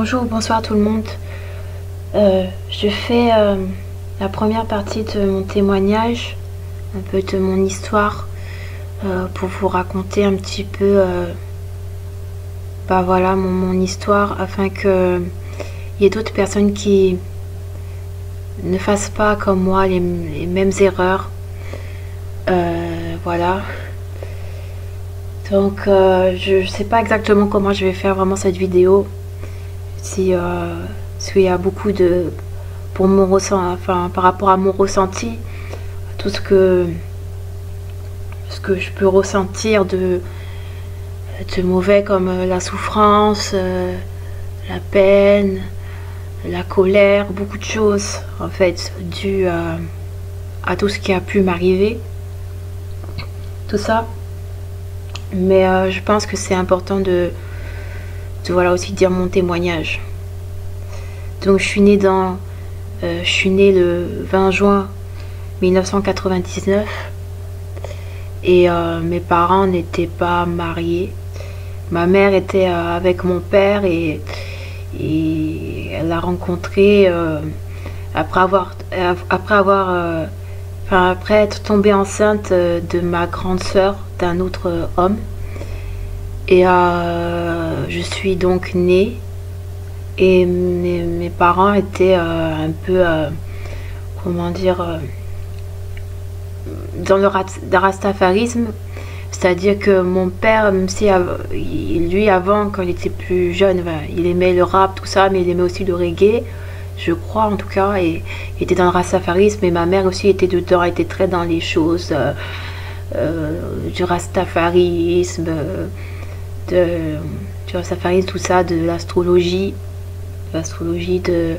Bonjour, bonsoir tout le monde. Je fais la première partie de mon témoignage, un peu de mon histoire, pour vous raconter un petit peu voilà, mon histoire, afin que il y ait d'autres personnes qui ne fassent pas comme moi les mêmes erreurs. Voilà. Donc je sais pas exactement comment je vais faire vraiment cette vidéo. Parce qu'il y a beaucoup de pour mon ressenti, enfin par rapport à mon ressenti, tout ce que je peux ressentir de mauvais, comme la souffrance, la peine, la colère, beaucoup de choses en fait dues à tout ce qui a pu m'arriver, tout ça. Mais je pense que c'est important de voilà aussi dire mon témoignage. Donc je suis née le 20 juin 1999 et mes parents n'étaient pas mariés. Ma mère était avec mon père et elle l'a rencontré après être tombée enceinte de ma grande sœur d'un autre homme. Et je suis donc née et mes parents étaient un peu, comment dire, dans le rastafarisme. C'est-à-dire que mon père, même si lui avant, quand il était plus jeune, il aimait le rap, tout ça, mais il aimait aussi le reggae, je crois en tout cas, et il était dans le rastafarisme. Et ma mère aussi était dedans, était très dans les choses du rastafarisme, du rastafarisme, tout ça, de l'astrologie, de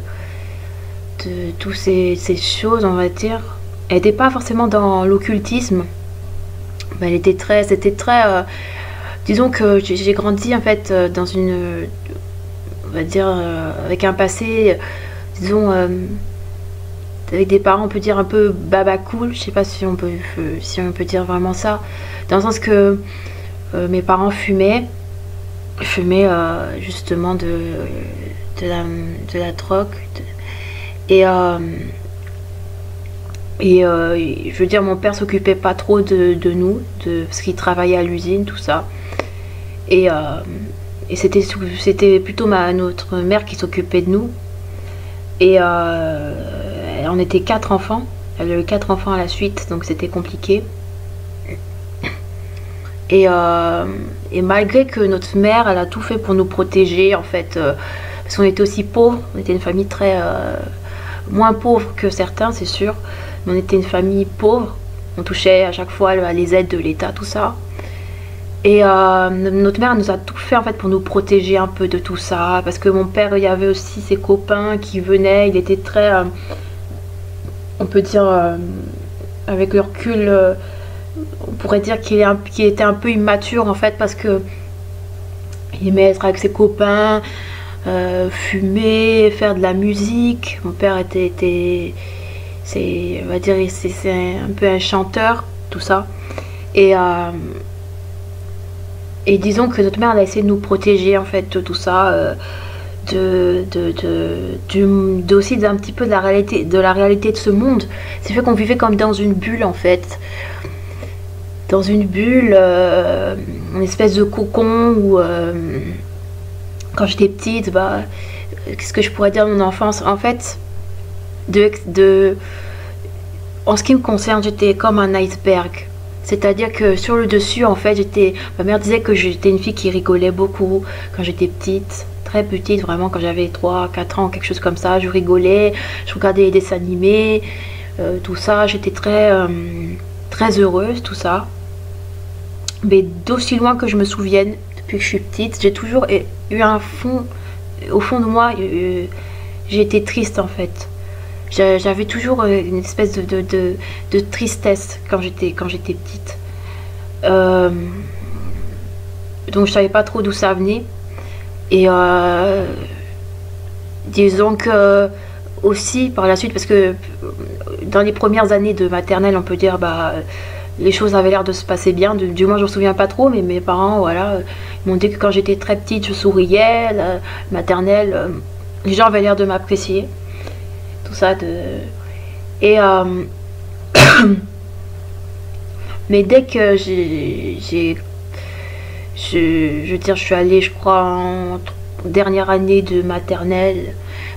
toutes ces choses, on va dire. Elle n'était pas forcément dans l'occultisme, mais c'était très disons que j'ai grandi en fait dans une, on va dire, avec un passé, disons, avec des parents, on peut dire un peu baba cool, je sais pas si on peut dire vraiment ça, dans le sens que mes parents fumaient justement de la drogue, et je veux dire, mon père s'occupait pas trop de nous, parce qu'il travaillait à l'usine, tout ça, et c'était plutôt notre mère qui s'occupait de nous. Et on était 4 enfants, elle a eu 4 enfants à la suite, donc c'était compliqué. Et malgré que notre mère, elle a tout fait pour nous protéger, en fait, parce qu'on était aussi pauvres, on était une famille très moins pauvre que certains, c'est sûr, mais on était une famille pauvre, on touchait à chaque fois les aides de l'État, tout ça. Et notre mère nous a tout fait en fait pour nous protéger un peu de tout ça, parce que mon père, il y avait aussi ses copains qui venaient, il était très, on peut dire, avec le recul, on pourrait dire qu'il était un peu immature en fait, parce que il aimait être avec ses copains, fumer, faire de la musique. Mon père on va dire, c'est un peu un chanteur, tout ça. Et disons que notre mère, elle a essayé de nous protéger en fait de tout ça, aussi d'un petit peu de la réalité de ce monde. C'est fait qu'on vivait comme dans une bulle en fait, dans une bulle, une espèce de cocon où quand j'étais petite, qu'est-ce que je pourrais dire de mon enfance en fait, en ce qui me concerne, j'étais comme un iceberg. C'est-à-dire que sur le dessus, en fait, ma mère disait que j'étais une fille qui rigolait beaucoup quand j'étais petite, très petite, vraiment, quand j'avais 3-4 ans, quelque chose comme ça. Je rigolais, je regardais les dessins animés, tout ça. J'étais très, très heureuse, tout ça. Mais d'aussi loin que je me souvienne, depuis que je suis petite, j'ai toujours eu un fond, au fond de moi, j'ai été triste, en fait. J'avais toujours une espèce de tristesse quand j'étais petite. Donc je savais pas trop d'où ça venait. Et disons que aussi par la suite, parce que dans les premières années de maternelle, on peut dire, les choses avaient l'air de se passer bien, du moins je me souviens pas trop, mais mes parents, voilà, m'ont dit que quand j'étais très petite, je souriais, la maternelle, les gens avaient l'air de m'apprécier, tout ça, et mais dès que je veux dire, je suis allée, je crois, en dernière année de maternelle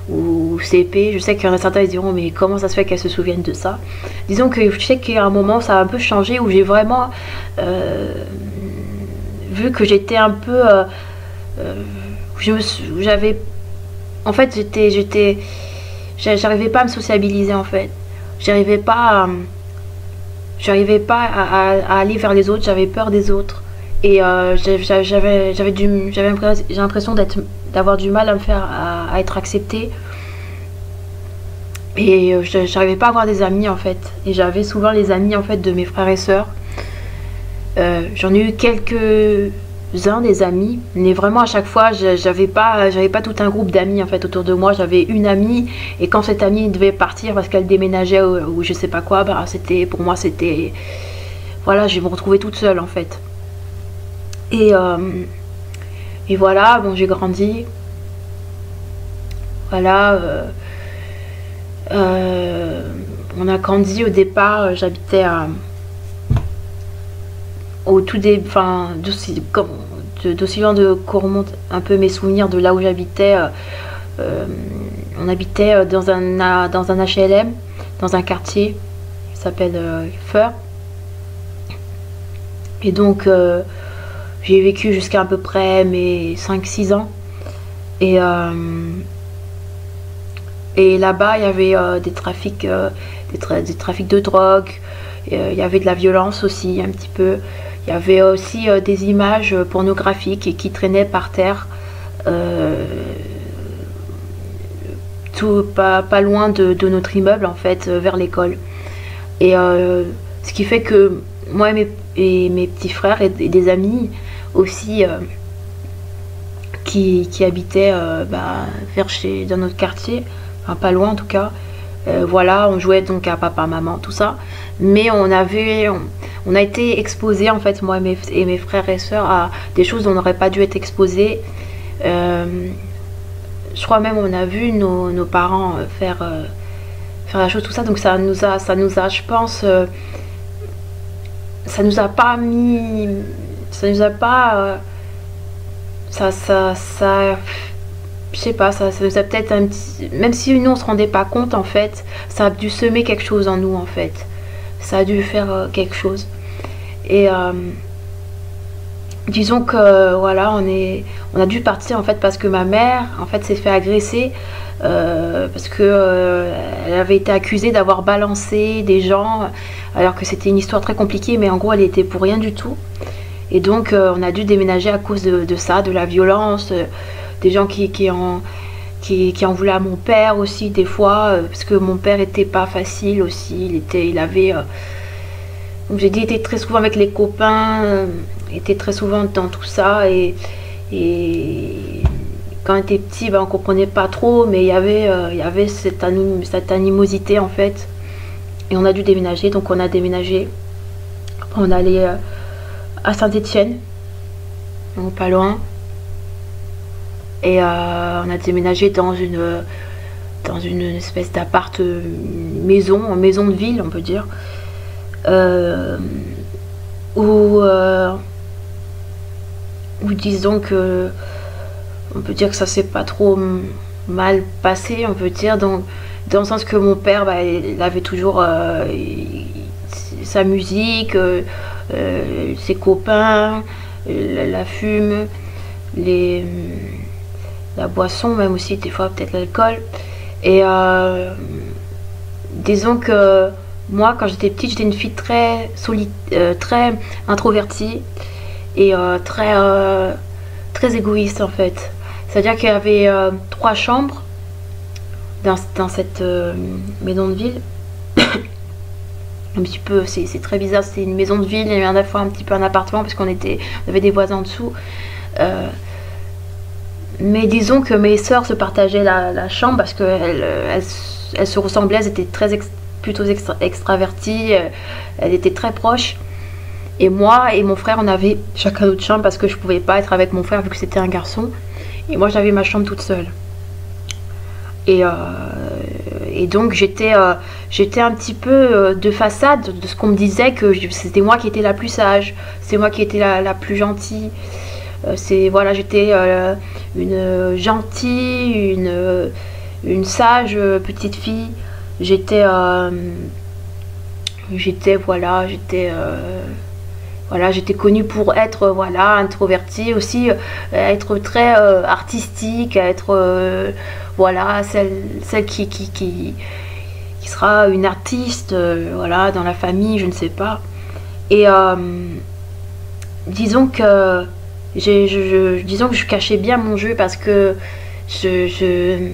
ou CP, je sais qu'il y en a certains qui diront mais comment ça se fait qu'elles se souviennent de ça. Disons que je sais qu'il y a un moment ça a un peu changé où j'ai vraiment vu que j'étais un peu j'avais en fait j'arrivais pas à me sociabiliser en fait, j'arrivais pas à aller vers les autres, j'avais peur des autres et j'ai l'impression d'avoir du mal à me faire à être acceptée et j'arrivais pas à avoir des amis en fait, et j'avais souvent les amis en fait de mes frères et sœurs. J'en ai eu quelques-uns des amis, mais vraiment à chaque fois j'avais pas tout un groupe d'amis en fait autour de moi. J'avais une amie et quand cette amie devait partir parce qu'elle déménageait ou je sais pas quoi, bah c'était pour moi c'était voilà, je me retrouvais toute seule en fait. Et voilà, bon, j'ai grandi. Voilà. On a grandi au départ, j'habitais au tout début, enfin, d'aussi loin qu'on remonte un peu mes souvenirs de là où j'habitais. On habitait dans un HLM, dans un quartier qui s'appelle Feur. Et donc, j'ai vécu jusqu'à à peu près mes 5-6 ans. Et là-bas, il y avait des trafics de drogue. Il y avait de la violence aussi, un petit peu. Il y avait aussi des images pornographiques qui traînaient par terre. Pas loin de notre immeuble, en fait, vers l'école. Et ce qui fait que moi et mes petits frères et des amis aussi qui habitaient dans notre quartier, enfin pas loin en tout cas, voilà, on jouait donc à papa, maman, tout ça, mais on a été exposés en fait, moi et mes frères et sœurs, à des choses dont on n'aurait pas dû être exposés. Je crois même on a vu nos parents faire la chose, tout ça, donc ça nous a je pense, ça nous a pas mis, ça nous a pas je sais pas, ça nous a peut-être un petit, même si nous on se rendait pas compte en fait, ça a dû semer quelque chose en nous en fait, ça a dû faire quelque chose. Et disons que voilà, on a dû partir en fait parce que ma mère en fait s'est fait agresser parce que elle avait été accusée d'avoir balancé des gens alors que c'était une histoire très compliquée, mais en gros elle était pour rien du tout. Et donc on a dû déménager à cause de ça, de la violence, des gens qui en voulaient à mon père aussi des fois, parce que mon père était pas facile aussi, il avait donc j'ai dit, était très souvent avec les copains, était très souvent dans tout ça, et quand on était petit, on comprenait pas trop, mais il y avait cette animosité en fait, et on a dû déménager. Donc on a déménagé, après on allait à Saint-Étienne, donc pas loin, et on a déménagé dans une espèce d'appart maison de ville, on peut dire, où disons que on peut dire que ça s'est pas trop mal passé, on peut dire, dans le sens que mon père, il avait toujours sa musique, ses copains, la fume, la boisson, même aussi des fois peut-être l'alcool. Et disons que moi quand j'étais petite, j'étais une fille très très introvertie et très égoïste en fait. C'est-à-dire qu'il y avait 3 chambres dans cette maison de ville. Un petit peu, c'est très bizarre, c'était une maison de ville, il y avait à la fois un petit peu un appartement parce qu'on avait des voisins en dessous. Mais disons que mes sœurs se partageaient la chambre parce qu'elles se ressemblaient, elles étaient plutôt extraverties, elles étaient très proches. Et moi et mon frère, on avait chacun notre chambre parce que je pouvais pas être avec mon frère vu que c'était un garçon. Et moi, j'avais ma chambre toute seule. Et, euh, et donc, j'étais un petit peu de façade de ce qu'on me disait, que c'était moi qui étais la plus sage, c'est moi qui étais la plus gentille. Voilà, j'étais une gentille, une sage petite fille. J'étais connue pour être voilà introvertie aussi, être très artistique, être voilà celle qui sera une artiste voilà dans la famille, je ne sais pas. Et disons que disons que je cachais bien mon jeu parce que je, je,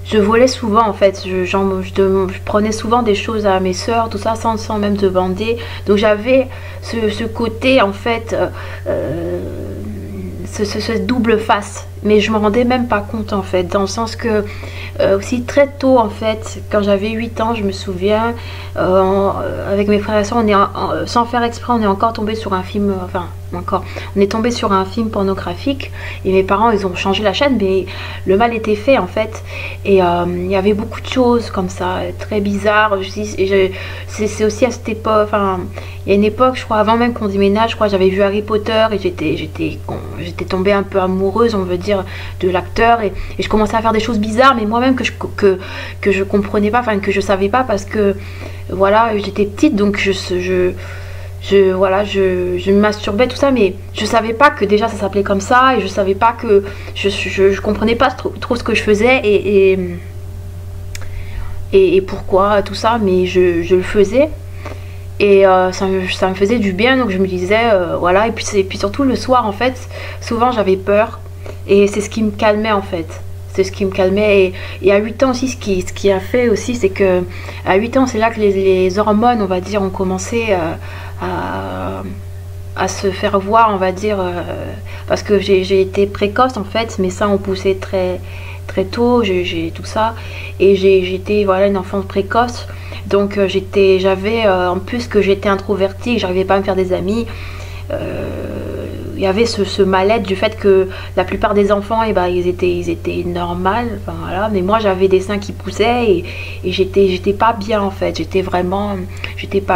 je volais souvent en fait, je prenais souvent des choses à mes sœurs, tout ça sans même demander. Donc j'avais ce côté en fait, ce double face. Mais je me rendais même pas compte en fait, dans le sens que aussi très tôt en fait, quand j'avais 8 ans, je me souviens, avec mes frères et sœurs, sans faire exprès, on est encore tombé sur un film, on est tombé sur un film pornographique et mes parents ils ont changé la chaîne, mais le mal était fait en fait. Et il y avait beaucoup de choses comme ça, très bizarres. C'est aussi à cette époque, enfin, il y a une époque, je crois, avant même qu'on déménage, je crois, j'avais vu Harry Potter et j'étais tombée un peu amoureuse, on veut dire, de l'acteur et je commençais à faire des choses bizarres, mais moi-même que je comprenais pas, enfin que je savais pas parce que voilà, j'étais petite, donc je me masturbais tout ça, mais je savais pas que déjà ça s'appelait comme ça et je savais pas que je comprenais pas trop ce que je faisais et pourquoi tout ça, mais je le faisais. Et ça me faisait du bien, donc je me disais voilà. Et puis surtout le soir en fait, souvent j'avais peur et c'est ce qui me calmait en fait, c'est ce qui me calmait. Et à 8 ans aussi, ce qui a fait aussi, c'est que à 8 ans c'est là que les hormones, on va dire, ont commencé à se faire voir, on va dire, parce que j'ai été précoce en fait, mes seins ont poussé très très tôt, j'ai tout ça, et j'étais voilà une enfant précoce. Donc j'avais en plus que j'étais introvertie, que j'arrivais pas à me faire des amis. Il y avait ce mal-être du fait que la plupart des enfants, ils étaient normales, enfin, voilà. Mais moi j'avais des seins qui poussaient et j'étais pas bien en fait. J'étais pas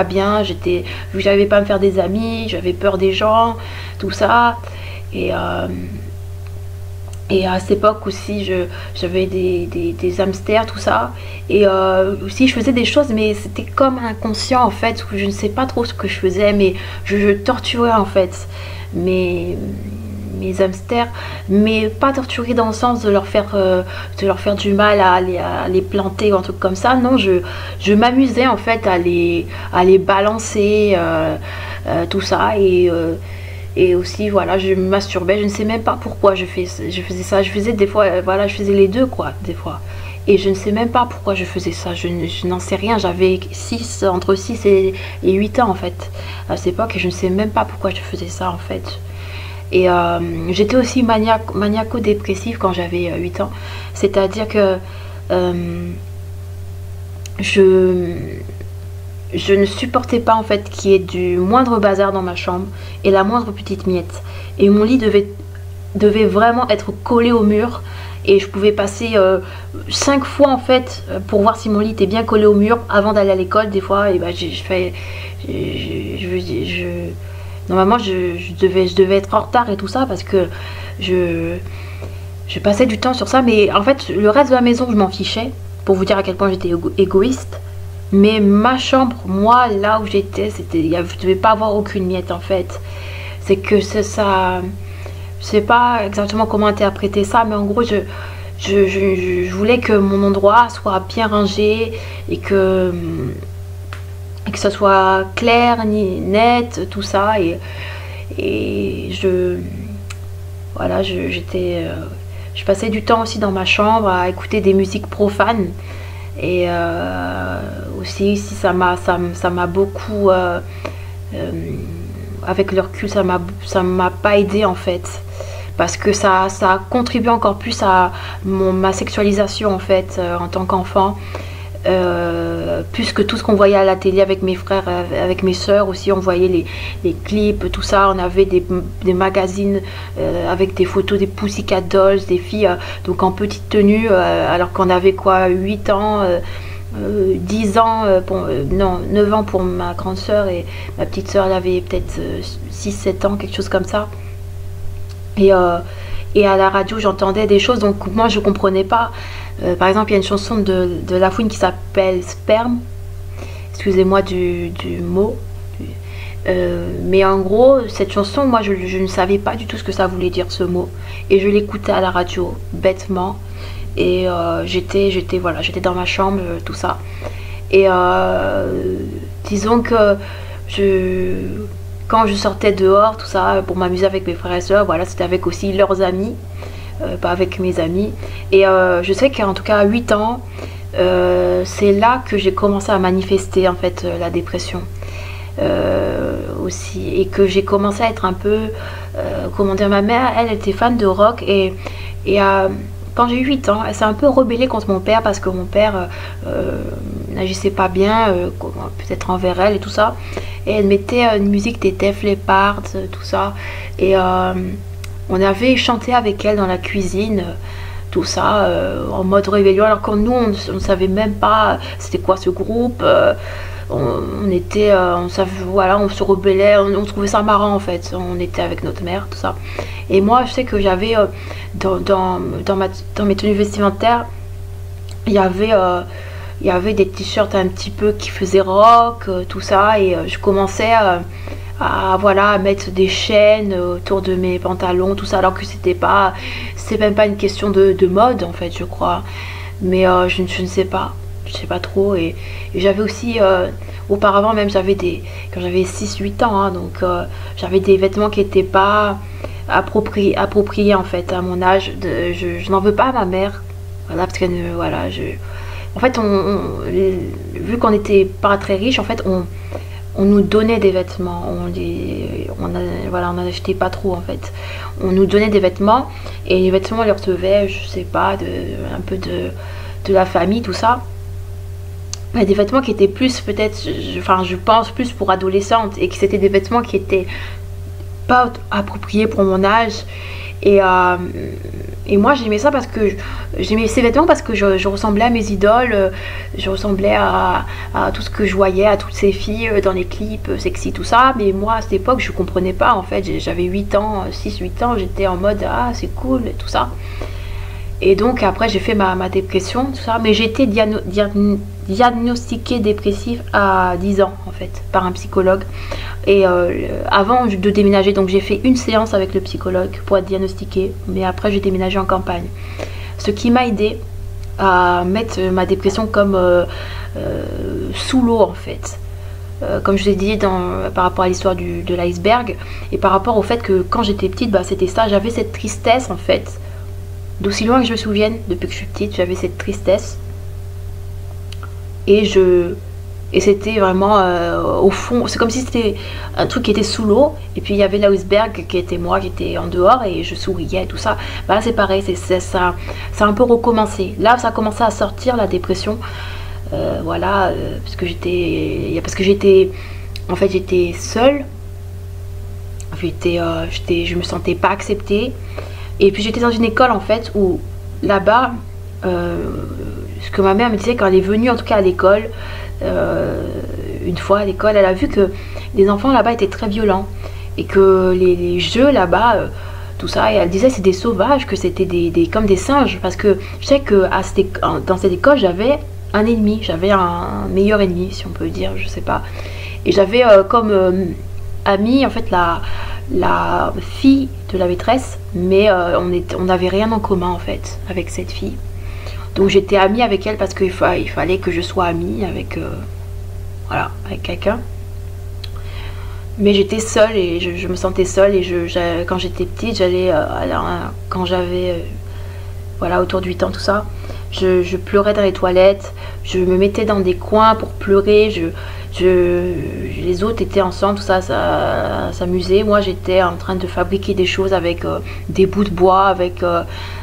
bien. Vu que j'arrivais pas à me faire des amis, j'avais peur des gens, tout ça. Et à cette époque aussi, j'avais des hamsters, tout ça. Et aussi, je faisais des choses, mais c'était comme inconscient en fait. Je ne sais pas trop ce que je faisais, mais je torturais en fait mes hamsters. Mais pas torturer dans le sens de leur faire du mal, à les planter ou un truc comme ça. Non, je m'amusais en fait à les balancer, tout ça. Et aussi, voilà, je me masturbais. Je ne sais même pas pourquoi je faisais ça. Je faisais des fois, voilà, je faisais les deux, quoi, des fois. Et je ne sais même pas pourquoi je faisais ça. Je n'en sais rien. J'avais entre 6 et 8 ans, en fait, à cette époque. Et je ne sais même pas pourquoi je faisais ça, en fait. Et j'étais aussi maniaco-dépressive quand j'avais 8 ans. C'est-à-dire que je ne supportais pas en fait qu'il y ait du moindre bazar dans ma chambre et la moindre petite miette. Et mon lit devait vraiment être collé au mur. Et je pouvais passer 5 fois en fait pour voir si mon lit était bien collé au mur avant d'aller à l'école. Des fois, et normalement je devais être en retard et tout ça parce que je passais du temps sur ça. Mais en fait, le reste de la maison, je m'en fichais, pour vous dire à quel point j'étais égoïste. Mais ma chambre, moi, là où j'étais, je ne devais pas avoir aucune miette en fait. C'est que ça, je sais pas exactement comment interpréter ça, mais en gros, je voulais que mon endroit soit bien rangé et que ça soit clair, net, tout ça. Et voilà, je passais du temps aussi dans ma chambre à écouter des musiques profanes. Et aussi ça m'a beaucoup avec le recul, ça m'a pas aidé en fait, parce que ça a contribué encore plus à ma sexualisation en fait, en tant qu'enfant. plus que tout ce qu'on voyait à la télé avec mes frères, avec mes soeurs aussi. On voyait les clips, tout ça. On avait des magazines avec des photos des Pussycat Dolls, des filles donc en petite tenue, alors qu'on avait quoi, 8 ans, 10 ans, non, 9 ans pour ma grande soeur, et ma petite soeur elle avait peut-être 6-7 ans, quelque chose comme ça. Et à la radio j'entendais des choses, donc moi je comprenais pas. Par exemple, il y a une chanson de La Fouine qui s'appelle Sperme, excusez-moi du mot, mais en gros cette chanson, moi je ne savais pas du tout ce que ça voulait dire, ce mot, et je l'écoutais à la radio bêtement, et voilà, j'étais dans ma chambre, tout ça, et disons que quand je sortais dehors, tout ça, pour m'amuser avec mes frères et soeurs, voilà, c'était avec aussi leurs amis, pas avec mes amis. Et je sais qu'en tout cas à 8 ans, c'est là que j'ai commencé à manifester en fait la dépression aussi, et que j'ai commencé à être un peu, comment dire, ma mère elle était fan de rock, et quand j'ai eu 8 ans, elle s'est un peu rebellée contre mon père, parce que mon père n'agissait pas bien, peut-être envers elle et tout ça, et elle mettait une musique des Def Leppard, tout ça, et on avait chanté avec elle dans la cuisine, tout ça, en mode rébellion, alors que nous on ne savait même pas c'était quoi ce groupe, on était, on savait, voilà, on se rebellait, on trouvait ça marrant en fait, on était avec notre mère, tout ça. Et moi je sais que j'avais dans mes tenues vestimentaires, il y avait des t-shirts un petit peu qui faisaient rock, tout ça, et je commençais voilà, à mettre des chaînes autour de mes pantalons, tout ça, alors que c'est même pas une question de mode en fait, je crois, mais je ne sais pas. Je sais pas trop, et j'avais aussi auparavant, même quand j'avais 6-8 ans, hein, donc j'avais des vêtements qui n'étaient pas appropriés en fait à mon âge. Je n'en veux pas à ma mère, voilà, parce que voilà, en fait vu qu'on n'était pas très riche, en fait on nous donnait des vêtements, voilà, on n'en achetait pas trop en fait, on nous donnait des vêtements, et les vêtements on les recevait, je sais pas, un peu de la famille, tout ça. Des vêtements qui étaient plus peut-être, je pense plus pour adolescente, et que c'était des vêtements qui étaient pas appropriés pour mon âge, et moi j'aimais ça parce que j'aimais ces vêtements, parce que je ressemblais à mes idoles, je ressemblais à tout ce que je voyais, à toutes ces filles dans les clips sexy, tout ça, mais moi à cette époque je comprenais pas en fait, j'avais 8 ans, 6-8 ans, j'étais en mode ah c'est cool et tout ça. Et donc après j'ai fait ma dépression, tout ça, mais j'ai été diagnostiquée dépressive à 10 ans en fait, par un psychologue. Et avant de déménager, donc j'ai fait une séance avec le psychologue pour être diagnostiquée, mais après j'ai déménagé en campagne. Ce qui m'a aidé à mettre ma dépression comme sous l'eau en fait. Comme je vous ai dit par rapport à l'histoire de l'iceberg, et par rapport au fait que quand j'étais petite, c'était ça, j'avais cette tristesse en fait. D'aussi loin que je me souvienne, depuis que je suis petite, j'avais cette tristesse. Et c'était vraiment au fond, c'est comme si c'était un truc qui était sous l'eau, et puis il y avait l'iceberg qui était moi, qui était en dehors, et je souriais, tout ça. Là c'est pareil, ça a un peu recommencé. Là ça a commencé à sortir, la dépression. Voilà, parce que j'étais en fait j'étais seule. Je me sentais pas acceptée. Et puis j'étais dans une école en fait où là-bas, ce que ma mère me disait quand elle est venue en tout cas à l'école, une fois à l'école, elle a vu que les enfants là-bas étaient très violents, et que les jeux là-bas, tout ça, et elle disait c'est des sauvages, que c'était comme des singes, parce que je sais que dans cette école j'avais un ennemi, j'avais un meilleur ennemi si on peut dire, je sais pas, et j'avais comme amie en fait la fille de la maîtresse, mais on n'avait rien en commun en fait avec cette fille, donc j'étais amie avec elle parce qu'il fallait que je sois amie avec voilà, avec quelqu'un, mais j'étais seule, et je me sentais seule, et quand j'étais petite, j'allais quand j'avais voilà, autour de 8 ans, tout ça, je pleurais dans les toilettes, je me mettais dans des coins pour pleurer, les autres étaient ensemble, tout ça, s'amusait. Moi j'étais en train de fabriquer des choses avec des bouts de bois,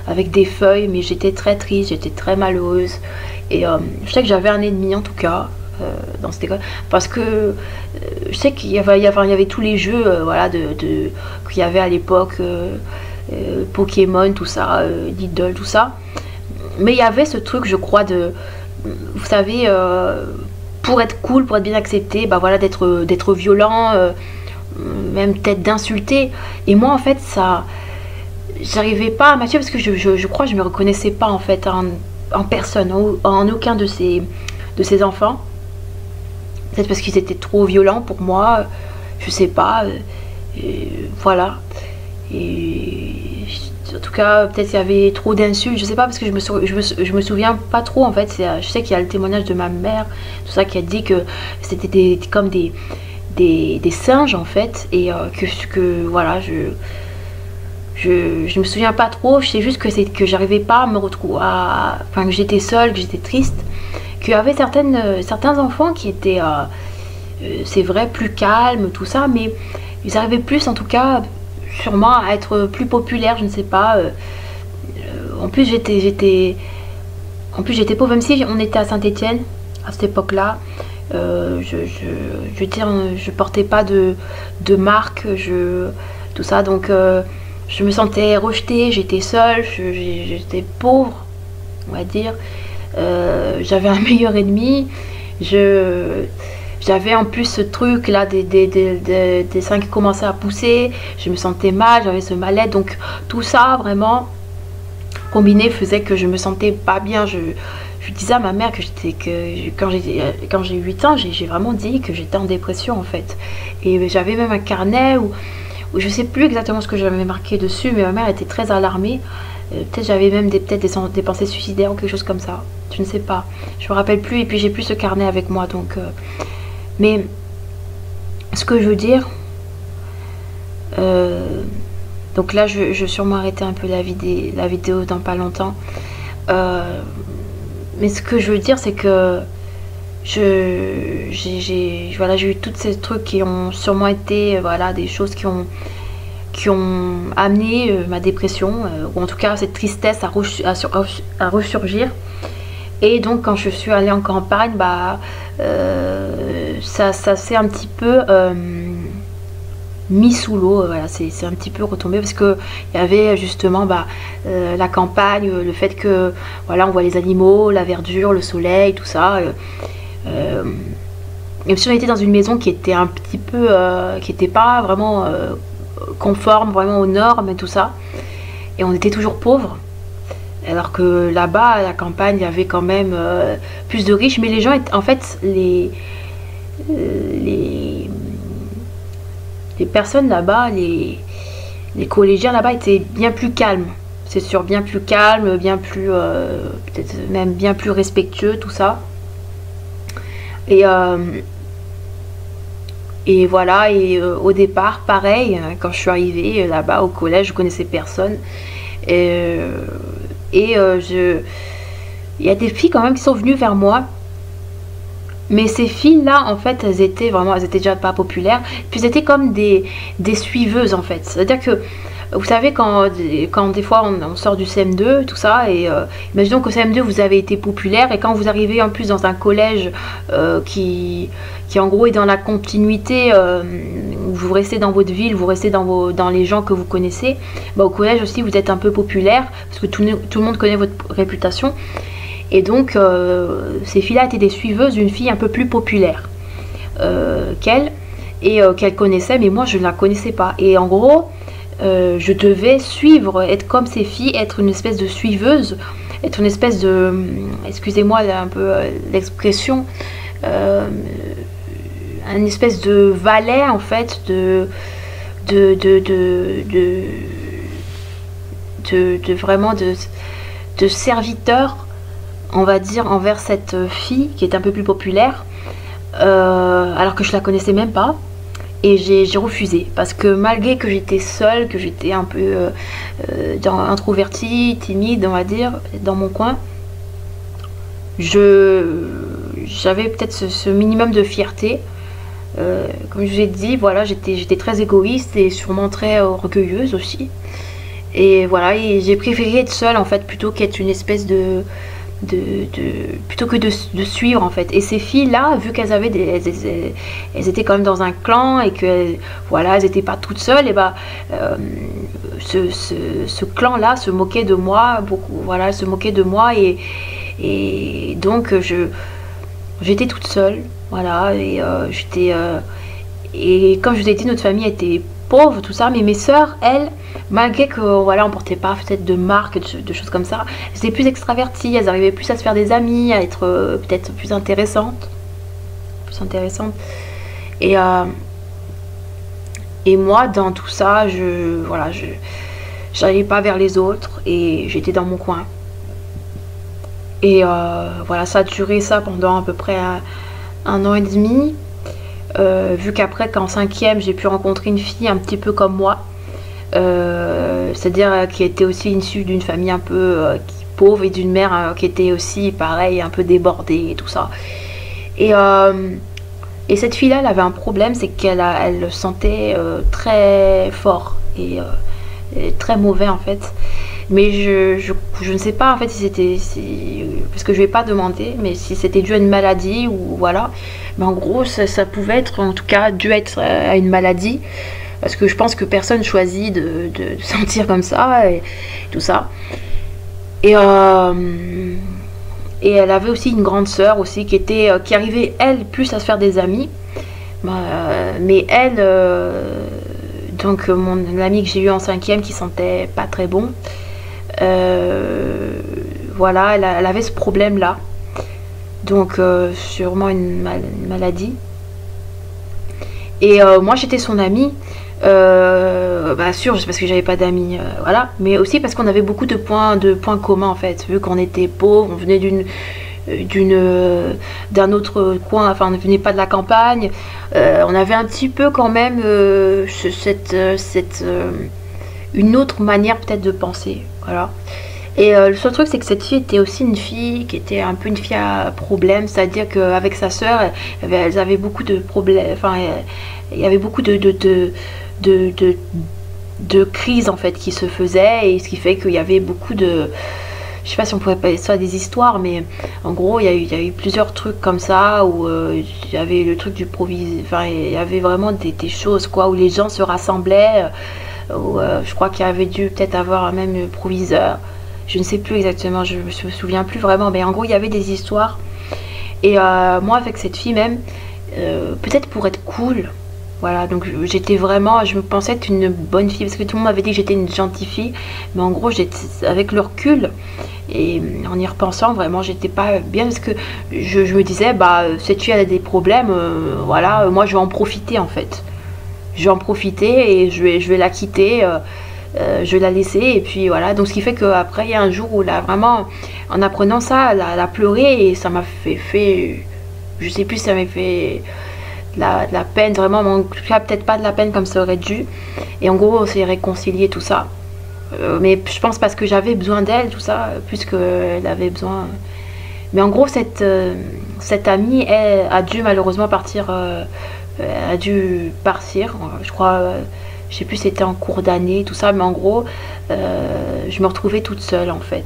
avec des feuilles, mais j'étais très triste, j'étais très malheureuse, Et je sais que j'avais un ennemi en tout cas dans cette école, parce que je sais qu'il y avait tous les jeux voilà, qu'il y avait à l'époque, Pokémon, tout ça, Lidl, tout ça. Mais il y avait ce truc, je crois, vous savez, pour être cool, pour être bien accepté, bah voilà, d'être violent, même peut-être d'insulter. Et moi, en fait, ça, j'arrivais pas à matcher parce que je crois que je me reconnaissais pas en fait en personne, en aucun de ces enfants. Peut-être parce qu'ils étaient trop violents pour moi, je sais pas. Voilà. Et en tout cas, peut-être qu'il y avait trop d'insultes, je sais pas, parce que je me souviens pas trop en fait. Je sais qu'il y a le témoignage de ma mère, tout ça, qui a dit que c'était comme des singes en fait, et que voilà, je me souviens pas trop. Je sais juste que j'arrivais pas à me retrouver, enfin que j'étais seule, que j'étais triste, qu'il y avait certains enfants qui étaient, c'est vrai, plus calmes, tout ça, mais ils arrivaient plus, en tout cas, sûrement à être plus populaires, je ne sais pas. En plus, j'étais pauvre, même si on était à Saint-Étienne à cette époque-là. Je veux dire, je portais pas de marque, tout ça, donc je me sentais rejetée, j'étais seule, j'étais pauvre, on va dire. J'avais un meilleur ennemi, j'avais en plus ce truc là des seins qui commençaient à pousser, je me sentais mal, j'avais ce mal-être, donc tout ça vraiment combiné faisait que je me sentais pas bien. Je disais à ma mère que quand j'ai 8 ans, j'ai vraiment dit que j'étais en dépression en fait. Et j'avais même un carnet où je sais plus exactement ce que j'avais marqué dessus, mais ma mère était très alarmée. Peut-être j'avais même des pensées suicidaires ou quelque chose comme ça, je ne sais pas, je me rappelle plus. Et puis j'ai plus ce carnet avec moi, donc mais ce que je veux dire, donc là je vais sûrement arrêter un peu la vidéo dans pas longtemps, mais ce que je veux dire, c'est que voilà, j'ai eu tous ces trucs qui ont sûrement été, voilà, des choses qui ont amené ma dépression, ou en tout cas cette tristesse à ressurgir. Et donc quand je suis allée en campagne, bah ça s'est un petit peu mis sous l'eau, voilà, c'est un petit peu retombé, parce que il y avait justement la campagne, le fait que voilà, on voit les animaux, la verdure, le soleil, tout ça. Même si on était dans une maison qui était un petit peu, qui n'était pas vraiment conforme vraiment aux normes et tout ça, et on était toujours pauvres, alors que là-bas à la campagne il y avait quand même plus de riches, mais les gens en fait les personnes là-bas, les collégiens là-bas étaient bien plus calmes, c'est sûr, bien plus calmes, bien plus peut-être même bien plus respectueux, tout ça. Et voilà, et au départ, pareil, quand je suis arrivée là-bas au collège, je connaissais personne. Il y a des filles quand même qui sont venues vers moi. Mais ces filles-là, en fait, elles étaient déjà pas populaires. Puis elles étaient comme des suiveuses, en fait. C'est-à-dire que, vous savez, quand des fois on sort du CM2, tout ça, et imaginons qu'au CM2 vous avez été populaire, et quand vous arrivez en plus dans un collège qui en gros est dans la continuité, où vous restez dans votre ville, vous restez dans les gens que vous connaissez, bah, au collège aussi vous êtes un peu populaire, parce que tout le monde connaît votre réputation. Et donc ces filles-là étaient des suiveuses d'une fille un peu plus populaire qu'elle, et qu'elle connaissait, mais moi je ne la connaissais pas. Et en gros, je devais suivre, être comme ces filles, être une espèce de suiveuse, être une espèce de, excusez-moi un peu l'expression, une espèce de valet en fait, vraiment de serviteur, on va dire, envers cette fille qui est un peu plus populaire, alors que je la connaissais même pas. Et j'ai refusé, parce que malgré que j'étais seule, que j'étais un peu introvertie, timide, on va dire, dans mon coin, j'avais peut-être ce minimum de fierté. Comme je vous ai dit, voilà, j'étais très égoïste et sûrement très orgueilleuse aussi. Et voilà, et j'ai préféré être seule en fait, plutôt qu'être une espèce de plutôt que de suivre en fait. Et ces filles là, vu qu'elles avaient elles étaient quand même dans un clan et que voilà, elles n'étaient pas toutes seules, et bah ce clan là se moquait de moi beaucoup, voilà, se moquait de moi, et donc j'étais toute seule, voilà, et comme je vous ai dit, notre famille était pauvre, tout ça, mais mes sœurs, elles, malgré que voilà, on portait pas peut-être de marques, de choses comme ça, elles étaient plus extraverties, elles arrivaient plus à se faire des amis, à être peut-être plus intéressantes, et moi dans tout ça, voilà, j'allais pas vers les autres et j'étais dans mon coin. Et voilà, ça a duré ça pendant à peu près un an et demi. Vu qu'après, qu'en cinquième, j'ai pu rencontrer une fille un petit peu comme moi, c'est-à-dire qui était aussi issue d'une famille un peu pauvre, et d'une mère qui était aussi pareil, un peu débordée et tout ça. Et cette fille-là, elle avait un problème, c'est elle le sentait très fort et très mauvais en fait. Mais je ne sais pas en fait parce que je vais pas demander, mais si c'était dû à une maladie ou voilà. Mais en gros, ça pouvait être, en tout cas, dû être à une maladie, parce que je pense que personne choisit de sentir comme ça et tout ça. Et elle avait aussi une grande sœur aussi qui arrivait elle plus à se faire des amis. Mais elle, donc mon amie que j'ai eu en cinquième qui sentait pas très bon. Voilà, elle avait ce problème là, donc sûrement une maladie, et moi j'étais son amie, bah sûr, parce que j'avais pas d'amis, voilà, mais aussi parce qu'on avait beaucoup de points communs en fait, vu qu'on était pauvres, on venait d'un autre coin, enfin on ne venait pas de la campagne, on avait un petit peu quand même une autre manière peut-être de penser, voilà. Et le seul truc, c'est que cette fille était aussi une fille qui était un peu une fille à problème, c'est-à-dire qu'avec sa sœur, elles avaient beaucoup de problèmes, enfin il y avait beaucoup de crises en fait qui se faisaient, et ce qui fait qu'il y avait beaucoup de, je sais pas si on pourrait appeler ça des histoires, mais en gros il y a eu plusieurs trucs comme ça où il y avait le truc du enfin il y avait vraiment des choses quoi, où les gens se rassemblaient, où je crois qu'il y avait dû peut-être avoir même proviseur, je ne sais plus exactement, je me souviens plus vraiment, mais en gros il y avait des histoires. Et moi avec cette fille même, peut-être pour être cool, voilà, donc j'étais vraiment, je me pensais être une bonne fille, parce que tout le monde m'avait dit que j'étais une gentille fille, mais en gros avec le recul et en y repensant, vraiment j'étais pas bien, parce que je me disais, bah cette fille elle a des problèmes, voilà, moi je vais en profiter en fait, je vais en profiter et je vais la quitter, je vais la laisser, et puis voilà. Donc ce qui fait qu'après il y a un jour où là vraiment en apprenant ça, elle a pleuré, et ça m'a fait, je sais plus si ça m'a fait de la peine vraiment, mais en tout cas peut-être pas de la peine comme ça aurait dû, et en gros on s'est réconcilié tout ça, mais je pense parce que j'avais besoin d'elle, tout ça, plus qu'elle avait besoin. Mais en gros cette amie, elle a dû malheureusement partir, je crois, je sais plus si c'était en cours d'année, tout ça, mais en gros, je me retrouvais toute seule en fait.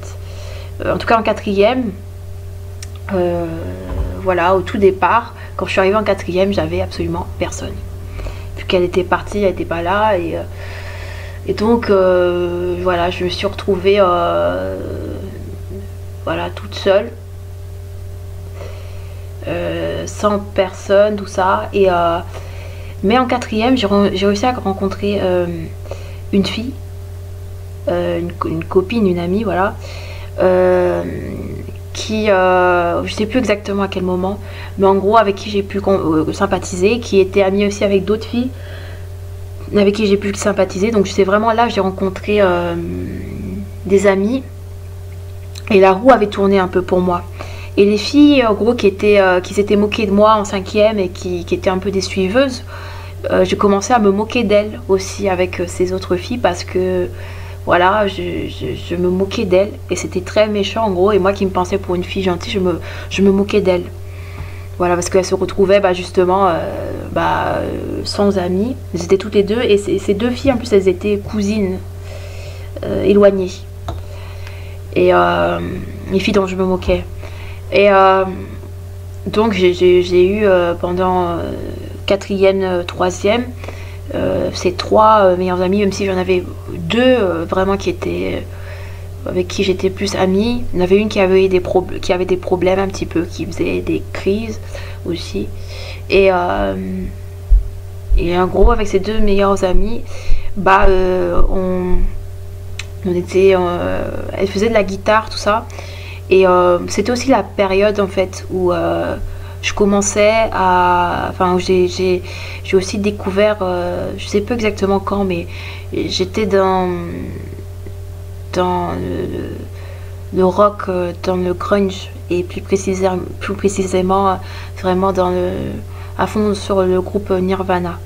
En tout cas en quatrième, voilà, au tout départ, quand je suis arrivée en quatrième, j'avais absolument personne. Vu qu'elle était partie, elle n'était pas là, et donc, voilà, je me suis retrouvée, voilà, toute seule. Sans personne, tout ça, mais en quatrième j'ai réussi à rencontrer une fille, une copine, une amie, voilà, qui, je sais plus exactement à quel moment, mais en gros avec qui j'ai pu sympathiser, qui était amie aussi avec d'autres filles avec qui j'ai pu sympathiser. Donc c'est vraiment là que j'ai rencontré des amis, et la roue avait tourné un peu pour moi. Et les filles, en gros, qui s'étaient moquées de moi en cinquième, et qui étaient un peu des suiveuses, j'ai commencé à me moquer d'elles aussi avec ces autres filles, parce que voilà, je me moquais d'elles, et c'était très méchant en gros, et moi qui me pensais pour une fille gentille, je me moquais d'elles. Voilà, parce qu'elles se retrouvaient justement sans amis. Elles étaient toutes les deux, et ces deux filles en plus elles étaient cousines éloignées. Et les filles dont je me moquais. Et donc j'ai eu pendant quatrième, troisième, ces trois meilleurs amis, même si j'en avais deux vraiment qui étaient avec qui j'étais plus amie. Il y en avait une qui avait des problèmes un petit peu, qui faisait des crises aussi. Et en gros, avec ces deux meilleurs amis, bah on était, elle faisait de la guitare, tout ça. Et c'était aussi la période en fait où je commençais à, enfin j'ai aussi découvert, je sais pas exactement quand, mais j'étais dans le rock, dans le grunge, et plus précisément vraiment à fond sur le groupe Nirvana.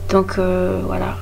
Donc voilà.